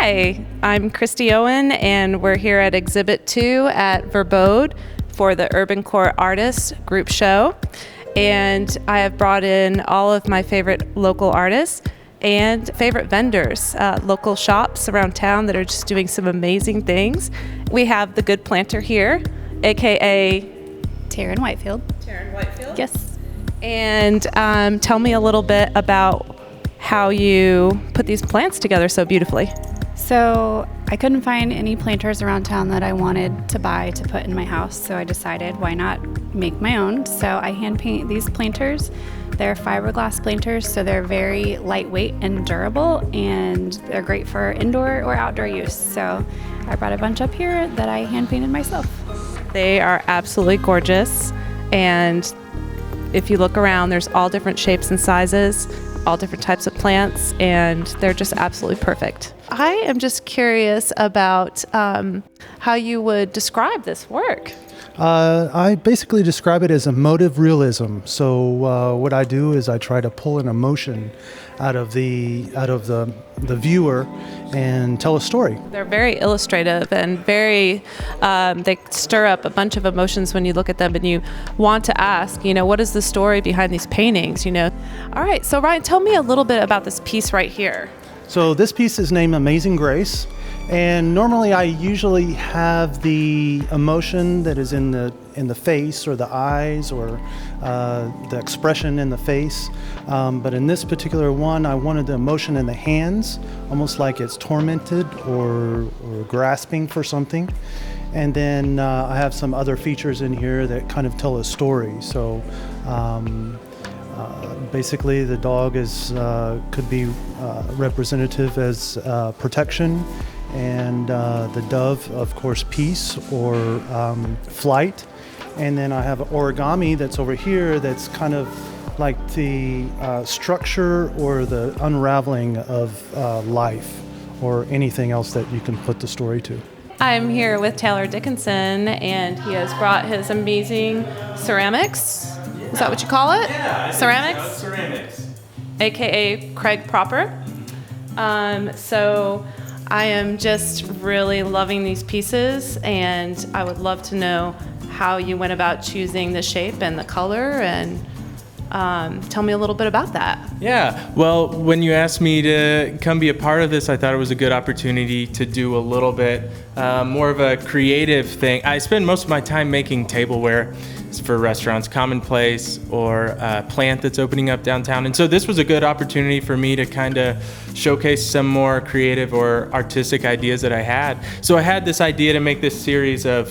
Hi, I'm Christie Owen, and we're here at Exhibit 2 at Verbode for the Urban Core Artists group show. And I have brought in all of my favorite local artists and favorite vendors, local shops around town that are just doing some amazing things. We have the Good Planter here, aka Taryn Whitefield. Taryn Whitefield? Yes. And tell me a little bit about how you put these plants together so beautifully. So I couldn't find any planters around town that I wanted to buy to put in my house, so I decided why not make my own. So I hand paint these planters. They're fiberglass planters, so they're very lightweight and durable, and they're great for indoor or outdoor use. So I brought a bunch up here that I hand painted myself. They are absolutely gorgeous, and if you look around, there's all different shapes and sizes, all different types of plants, and they're just absolutely perfect. I am just curious about how you would describe this work. I basically describe it as emotive realism. So what I do is I try to pull an emotion out of the viewer and tell a story. They're very illustrative and very, they stir up a bunch of emotions when you look at them and you want to ask, what is the story behind these paintings, All right, so Ryan, tell me a little bit about this piece right here. So this piece is named Amazing Grace. And normally I usually have the emotion that is in the face or the eyes or the expression in the face. But in this particular one, I wanted the emotion in the hands, almost like it's tormented or grasping for something. And then I have some other features in here that kind of tell a story. So basically the dog could be representative as protection. And the dove, of course, peace or flight. And then I have origami that's over here that's kind of like the structure or the unraveling of life or anything else that you can put the story to. I'm here with Taylor Dickinson, and he has brought his amazing ceramics. Is that what you call it? Yeah. Ceramics. AKA Craig Proper. So I am just really loving these pieces, and I would love to know how you went about choosing the shape and the color, and tell me a little bit about that. Yeah, well, when you asked me to come be a part of this, I thought it was a good opportunity to do a little bit more of a creative thing. I spend most of my time making tableware for restaurants, commonplace, or a plant that's opening up downtown. And so this was a good opportunity for me to kind of showcase some more creative or artistic ideas that I had. So I had this idea to make this series of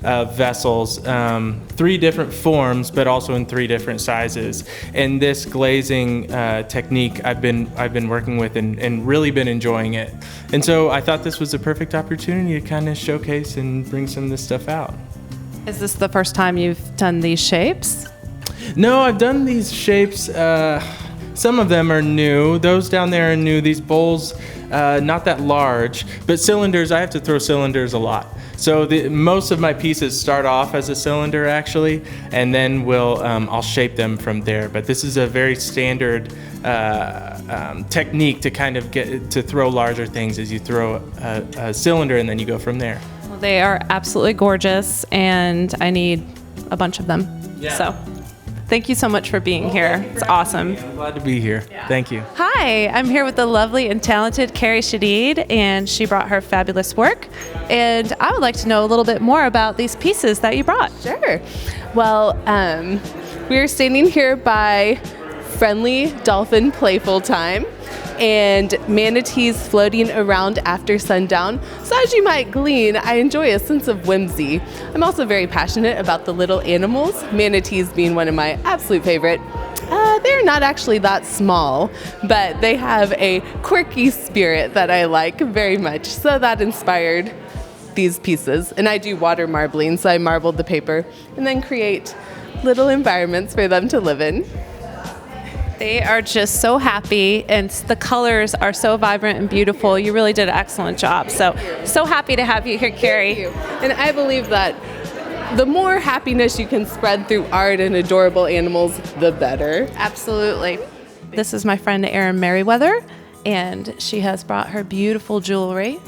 vessels, 3 different forms, but also in 3 different sizes. And this glazing technique I've been working with and really been enjoying it. And so I thought this was a perfect opportunity to kind of showcase and bring some of this stuff out. Is this the first time you've done these shapes? No, I've done these shapes. Some of them are new. Those down there are new. These bowls, not that large, but cylinders, I have to throw cylinders a lot. So most of my pieces start off as a cylinder actually, and then I'll shape them from there. But this is a very standard technique to kind of get to throw larger things as you throw a cylinder and then you go from there. Well, they are absolutely gorgeous, and I need a bunch of them. Yeah. So thank you so much for being here. It's awesome. I'm glad to be here. Yeah. Thank you. Hi, I'm here with the lovely and talented Kerri Shadid, and she brought her fabulous work. And I would like to know a little bit more about these pieces that you brought. Sure. Well, we're standing here by friendly dolphin playful time and manatees floating around after sundown. So as you might glean, I enjoy a sense of whimsy. I'm also very passionate about the little animals, manatees being one of my absolute favorite. They're not actually that small, but they have a quirky spirit that I like very much. So that inspired these pieces. And I do water marbling, so I marbled the paper and then create little environments for them to live in. They are just so happy, and the colors are so vibrant and beautiful. You really did an excellent job. So happy to have you here, Kerri. Thank you. And I believe that the more happiness you can spread through art and adorable animals, the better. Absolutely. This is my friend Erin Merriweather, and she has brought her beautiful jewelry.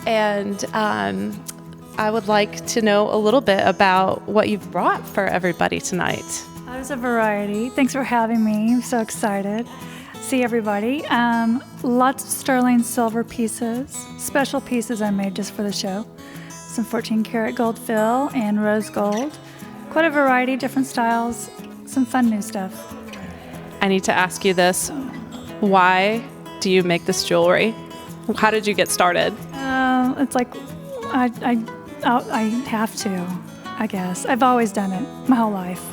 And I would like to know a little bit about what you've brought for everybody tonight. There's a variety. Thanks for having me. I'm so excited. See everybody. Lots of sterling silver pieces, special pieces I made just for the show. Some 14 karat gold fill and rose gold. Quite a variety, different styles, some fun new stuff. I need to ask you this. Why do you make this jewelry? How did you get started? It's like I have to, I guess. I've always done it my whole life.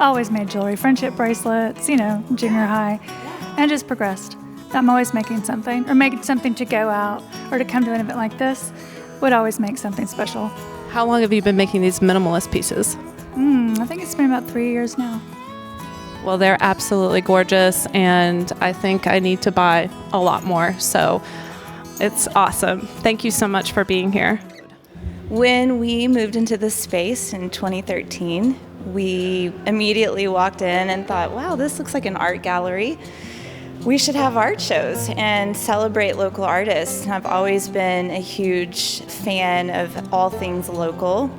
Always made jewelry, friendship bracelets, junior high, and just progressed. I'm always making something, or making something to go out, or to come to an event like this, would always make something special. How long have you been making these minimalist pieces? I think it's been about 3 years now. Well, they're absolutely gorgeous, and I think I need to buy a lot more, so it's awesome. Thank you so much for being here. When we moved into this space in 2013, we immediately walked in and thought, wow, this looks like an art gallery. We should have art shows and celebrate local artists. And I've always been a huge fan of all things local,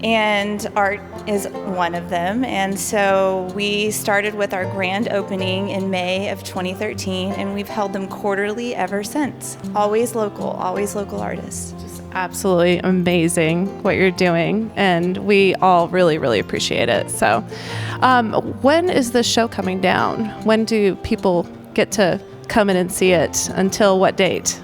and art is one of them. And so we started with our grand opening in May of 2013, and we've held them quarterly ever since. Always local artists. Absolutely amazing what you're doing, and we all really, really appreciate it. So when is the show coming down? When do people get to come in and see it? Until what date?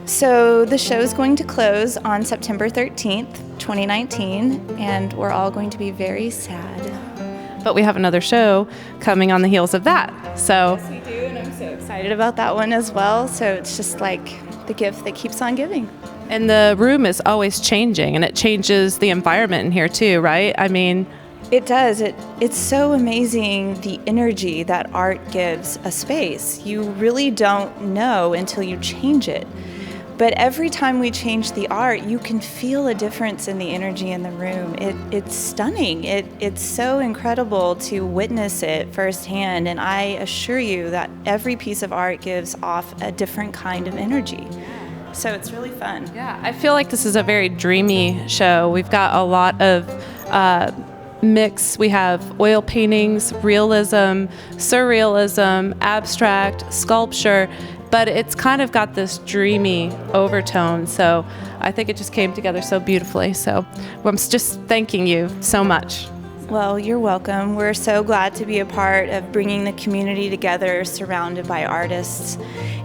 So the show is going to close on September 13th, 2019, and we're all going to be very sad. But we have another show coming on the heels of that. So Yes, we do, and I'm so excited about that one as well. So it's just like the gift that keeps on giving. And the room is always changing, and it changes the environment in here too, right? I mean, it does. It's so amazing, the energy that art gives a space. You really don't know until you change it. But every time we change the art, you can feel a difference in the energy in the room. It's stunning. It's so incredible to witness it firsthand. And I assure you that every piece of art gives off a different kind of energy. So it's really fun. yeah, I feel like this is a very dreamy show. We've got a lot of mix. We have oil paintings, realism, surrealism, abstract, sculpture, but it's kind of got this dreamy overtone. So I think it just came together so beautifully. So I'm just thanking you so much. Well, you're welcome. We're so glad to be a part of bringing the community together, surrounded by artists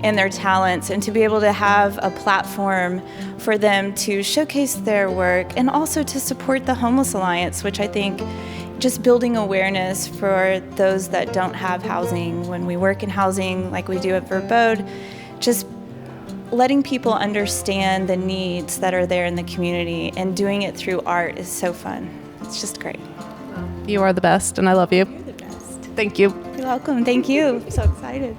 and their talents, and to be able to have a platform for them to showcase their work, and also to support the Homeless Alliance, which I think just building awareness for those that don't have housing. When we work in housing like we do at Verbode, just letting people understand the needs that are there in the community, and doing it through art is so fun. It's just great. You are the best, and I love you. You're the best. Thank you. You're welcome. Thank you. I'm so excited.